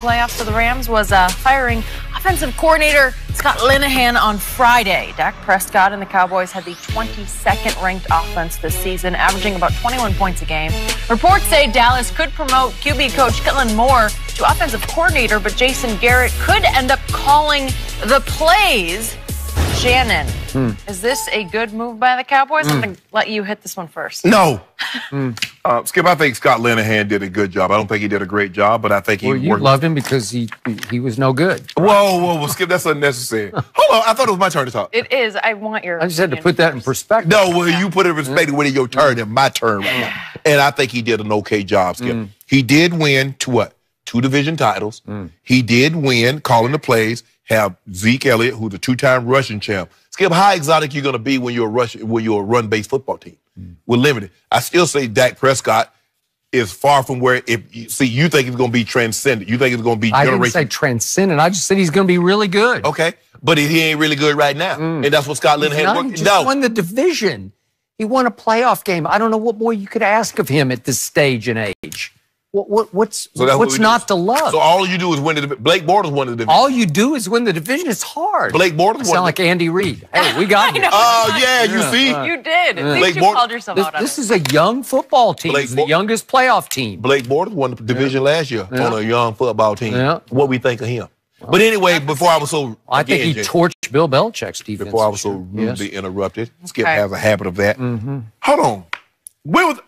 Playoffs for the Rams was firing offensive coordinator Scott Linehan on Friday. Dak Prescott and the Cowboys had the 22nd ranked offense this season, averaging about 21 points a game. Reports say Dallas could promote QB coach Kellen Moore to offensive coordinator, but Jason Garrett could end up calling the plays. Shannon, is this a good move by the Cowboys? I'm going to let you hit this one first. No. Skip, I think Scott Linehan did a good job. I don't think he did a great job, but I think he worked. You loved him because he was no good. Whoa, Skip, that's unnecessary. Hold on, I thought it was my turn to talk. It is. I want your I just had to put that in perspective. No, well, you put it in perspective when it's your turn and my turn right now. And I think he did an okay job, Skip. He did win two division titles. He did win calling the plays, have Zeke Elliott, who's a two-time rushing champ. Skip, how exotic you going to be when you're a run-based football team? We're limited. I still say Dak Prescott is far from where, you think he's going to be transcendent. You think it's going to be generational. I didn't say transcendent. I just said he's going to be really good. Okay, but he ain't really good right now. And that's what Scott Linehan He just won the division. He won a playoff game. I don't know what more you could ask of him at this stage and age. What's not to love? So all you do is win the division. Blake Bortles won the division. All you do is win the division. It's hard. Blake Bortles sound like Andy Reid. Hey, we got you. Oh, yeah, you see? You did. At least you called yourself out on it. This is a young football team. It's the youngest playoff team. Blake Bortles won the division last year on a young football team. What we think of him. But anyway, before I was so... I think he torched Bill Belichick's defense. Before I was so rudely interrupted. Skip has a habit of that. Hold on.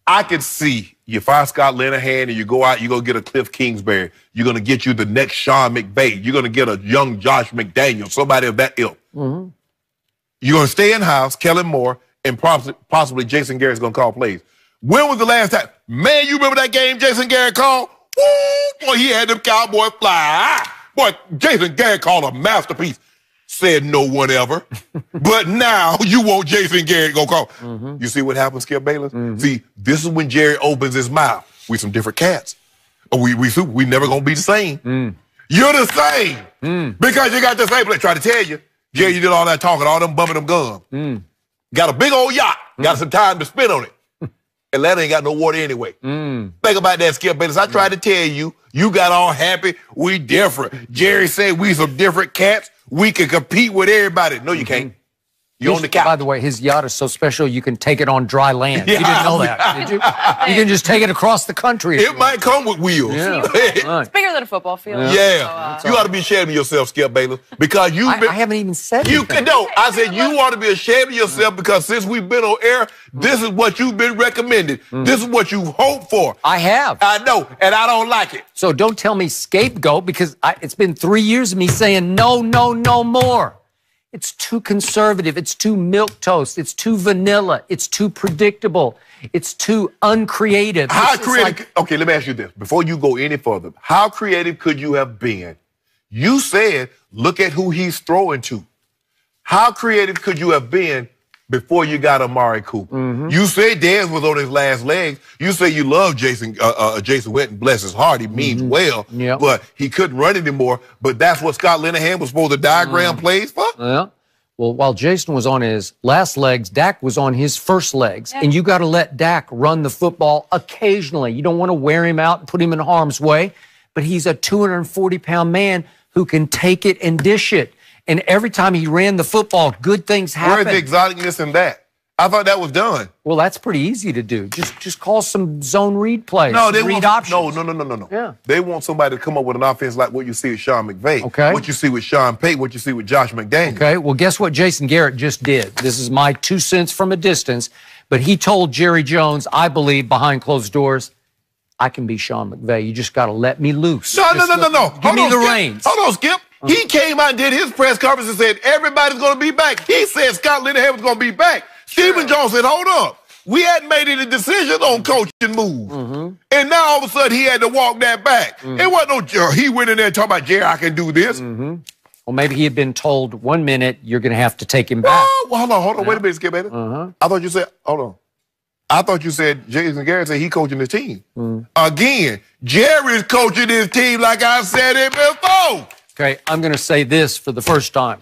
I could see you fire Scott Linehan and you go out, you're going to get a Cliff Kingsbury. You're going to get you the next Sean McVay. You're going to get a young Josh McDaniels, somebody of that ilk. You're going to stay in-house, Kellen Moore, and possibly Jason Garrett's going to call plays. When was the last time? Man, you remember that game Jason Garrett called? Woo, boy, he had them Cowboys fly. Boy, Jason Garrett called a masterpiece. Said no one ever. But now you want Jason Garrett to go call. You see what happens, Skip Bayless? See, this is when Jerry opens his mouth. We some different cats. We never gonna be the same. You're the same. Because you got the same place. Try to tell you. Jerry, you did all that talking, all them bumping them gums. Got a big old yacht. Got some time to spend on it. Atlanta ain't got no water anyway. Think about that, Skip Bayless. I tried to tell you, you got all happy. We different. Jerry said we some different cats. We can compete with everybody. No, you can't. You're on the couch. By the way, his yacht is so special you can take it on dry land. You didn't know that, did you? You can just take it across the country. It might come with wheels. It's bigger than a football field. Yeah. You ought to be ashamed of yourself, Skip Bayless, because you've been... I haven't even said anything. No, I said you ought to be ashamed of yourself because since we've been on air, this is what you've been recommended. This is what you hoped for. I have. I know, and I don't like it. So don't tell me scapegoat because it's been 3 years of me saying no, no, no more. It's too conservative. It's too milquetoast. It's too vanilla. It's too predictable. It's too uncreative. How creative? Okay, let me ask you this. Before you go any further, how creative could you have been? You said, look at who he's throwing to. How creative could you have been before you got Amari Cooper? You said Dez was on his last legs. You say you love Jason Witten, bless his heart. He means well, but he couldn't run anymore. But that's what Scott Linehan was supposed to diagram plays for? Yeah. Well, while Jason was on his last legs, Dak was on his first legs. And you got to let Dak run the football occasionally. You don't want to wear him out and put him in harm's way. But he's a 240-pound man who can take it and dish it. And every time he ran the football, good things happened. Where's the exoticness in that? I thought that was done. Well, that's pretty easy to do. Just call some zone read plays. No, they read want options. No. Yeah. They want somebody to come up with an offense like what you see with Sean McVay. Okay. What you see with Sean Payton, what you see with Josh McDaniels. Okay. Well, guess what Jason Garrett just did? This is my 2 cents from a distance, but he told Jerry Jones, I believe, behind closed doors, I can be Sean McVay. You just got to let me loose. No. Give me the reins. Hold on, Skip. He came out and did his press conference and said, everybody's going to be back. He said Scott Linehan was going to be back. Stephen Jones said, hold up. We hadn't made any decisions on coaching moves. And now all of a sudden he had to walk that back. It wasn't no, he went in there and talking about, Jerry, I can do this. Well, maybe he had been told 1 minute you're going to have to take him back. Well, hold on. Wait a minute, Skip. I thought you said, hold on. I thought you said Jason Garrett said he coaching the team. Again, Jerry's coaching his team like I said it before. Okay, I'm going to say this for the first time.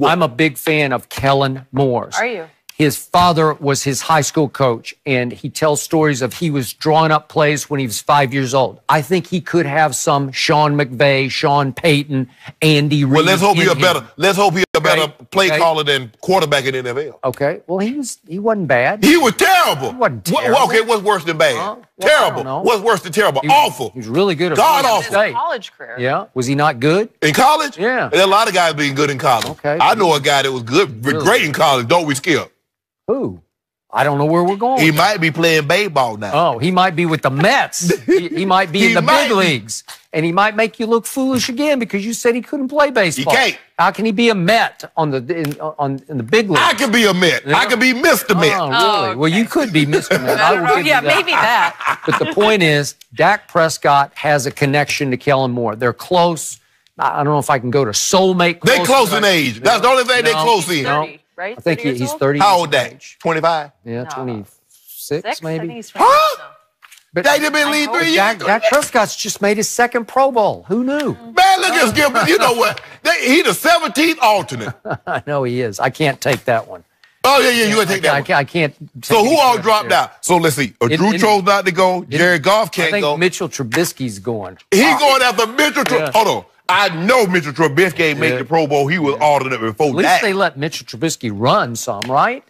I'm a big fan of Kellen Moore. Are you? His father was his high school coach, and he tells stories of he was drawing up plays when he was 5 years old. I think he could have some Sean McVay, Sean Payton, Andy Reid. Well, let's hope he's a better play caller than quarterback in the NFL. Okay. Well, he wasn't bad. He was terrible. He wasn't terrible. Okay, what's worse than bad? Well, terrible. What's worse than terrible? Awful. He was really good at God awful. His college career. Yeah. Was he not good? In college? Yeah. There's a lot of guys being good in college. Okay. I know a guy that was good, great in college. Don't we, Skip? Who? I don't know where we're going. He might be playing baseball now. Oh, he might be with the Mets. He might be in the big leagues. And he might make you look foolish again because you said he couldn't play baseball. He can't. How can he be a Met in the big leagues? I could be a Met. Yeah. I could be Mr. Met. Oh, really? Okay. Well, you could be Mr. Met. I don't know. Yeah, maybe that. But the point is, Dak Prescott has a connection to Kellen Moore. They're close. I don't know if I can go to soulmate. They close in age. That's the only thing they close in. 30, right? I think 30 he's 30. How old Dak? 25? Yeah, 26 maybe. Huh? But They didn't been lead 3 years. Dak Prescott's just made his second Pro Bowl. Who knew? Man, look at Skip. You know what? He the 17th alternate. I know he is. I can't take that one. Oh, yeah, you got to take that one. I can't. So who all dropped out? So let's see. Drew chose not to go. Jared Goff can't I think go. Mitchell Trubisky's going. He going after Mitchell Trubisky. Yeah. Hold on. I know Mitchell Trubisky ain't make the Pro Bowl. He was alternate before At least that. they let Mitchell Trubisky run some, right?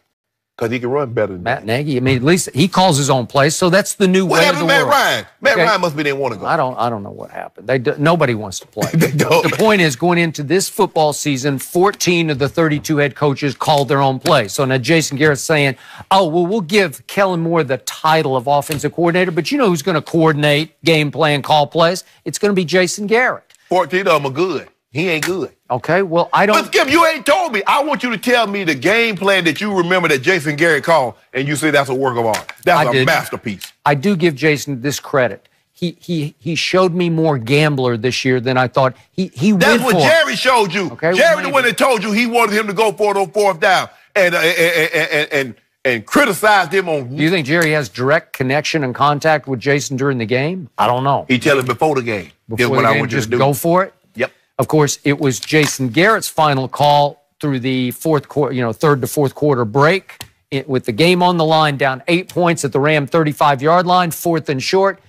Because he can run better than Matt Nagy. I mean, at least he calls his own plays, so that's the new way of the Matt world. Ryan? Matt Ryan must be didn't want to go. I don't know what happened. Nobody wants to play. They don't. The point is, going into this football season, 14 of the 32 head coaches called their own plays. So now Jason Garrett's saying, oh, well, we'll give Kellen Moore the title of offensive coordinator, but you know who's going to coordinate, game plan, call plays? It's going to be Jason Garrett. 14 of them are good. He ain't good. Okay, well, I don't... But Skip, you ain't told me. I want you to tell me the game plan that you remember that Jason Garrett called, and you say that's a work of art. That's a masterpiece. I do give Jason this credit. He showed me more gambler this year than I thought. He That's went what for Jerry showed you. Okay, Jerry the one that told you he wanted him to go for it on fourth down and criticized him on. Do you think Jerry has direct connection and contact with Jason during the game? I don't know. He tell him before the game. Here's Before what the I game, want you just to do. go for it. Yep. Of course, it was Jason Garrett's final call through the fourth quarter, third to fourth quarter break, with the game on the line, down 8 points at the Ram 35-yard line, 4th and short.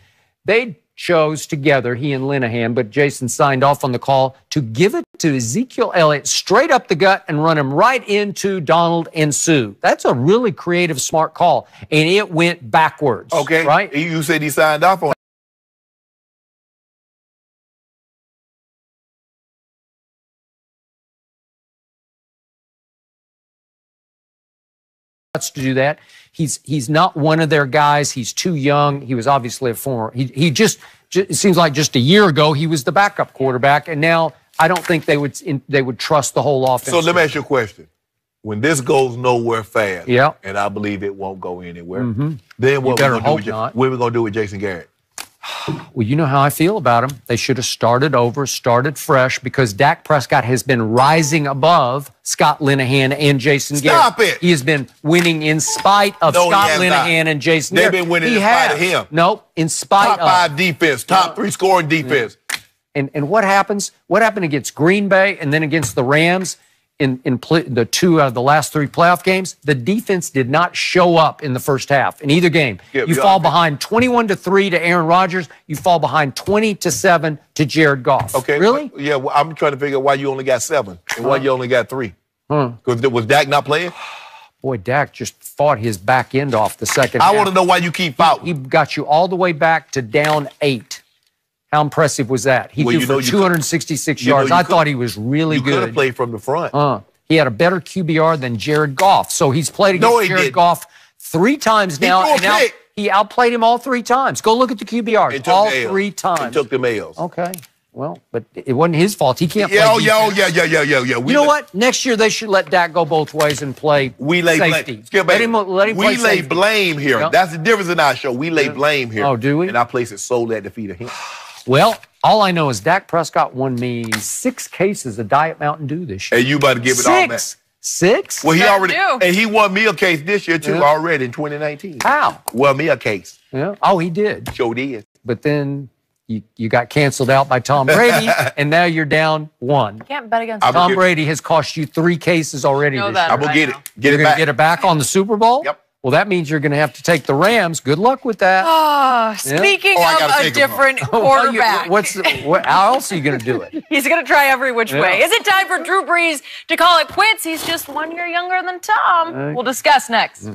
They chose together, he and Linehan, but Jason signed off on the call to give it to Ezekiel Elliott straight up the gut and run him right into Donald and Sue. That's a really creative, smart call, and it went backwards. Okay. Right? You said he signed off on it. To do that. He's not one of their guys. He's too young. He was obviously a former. It seems like just a year ago he was the backup quarterback, and now I don't think they would trust the whole offense. So let me ask you a question. When this goes nowhere fast, yeah, and I believe it won't go anywhere, mm-hmm. then what we're going to do with Jason Garrett? Well, you know how I feel about him. They should have started over, started fresh, because Dak Prescott has been rising above Scott Linehan and Jason Garrett. Stop it. He has been winning in spite of Scott Linehan and Jason Garrett. They've been winning in spite of him. Nope, in spite of. Top 5 defense, top 3 scoring defense. And what happens? What happened against Green Bay and then against the Rams in the 2 out of the last 3 playoff games? The defense did not show up in the first half in either game. You fall behind 21-3 to Aaron Rodgers. You fall behind 20-7 to Jared Goff. Okay. Really? Yeah. Well, I'm trying to figure out why you only got 7 and why you only got 3. Because was Dak not playing? Boy, Dak just fought his back end off the second half. I want to know why you keep fighting. He got you all the way back to down 8. How impressive was that? He threw for 266 yards. I thought he was really good. You could have played from the front. He had a better QBR than Jared Goff. So he's played against Jared Goff 3 times now. And he outplayed him all 3 times. Go look at the QBRs. All 3 times. He took the L's. Okay. Well, but it wasn't his fault. He can't play Yeah. You know what? Next year they should let Dak go both ways and play safety. Let him play we lay safety. blame here. Yep. That's the difference in our show. We lay blame here. Oh, do we? And I place it solely at the feet of him. Well, all I know is Dak Prescott won me 6 cases of Diet Mountain Dew this year. And you about to give it all back. 6? Well, he already, and he won me a case this year, too, already in 2019. How? Won me a case. Yeah. Oh, he did. Sure did. But then You got canceled out by Tom Brady, and now you're down 1. Can't bet against Tom Brady has cost you 3 cases already this year. I'm going to get it. You're going to get it back on the Super Bowl? Yep. Well, that means you're going to have to take the Rams. Good luck with that. Speaking of a different quarterback. How else are you going to do it? He's going to try every which way. Is it time for Drew Brees to call it quits? He's just 1 year younger than Tom. We'll discuss next.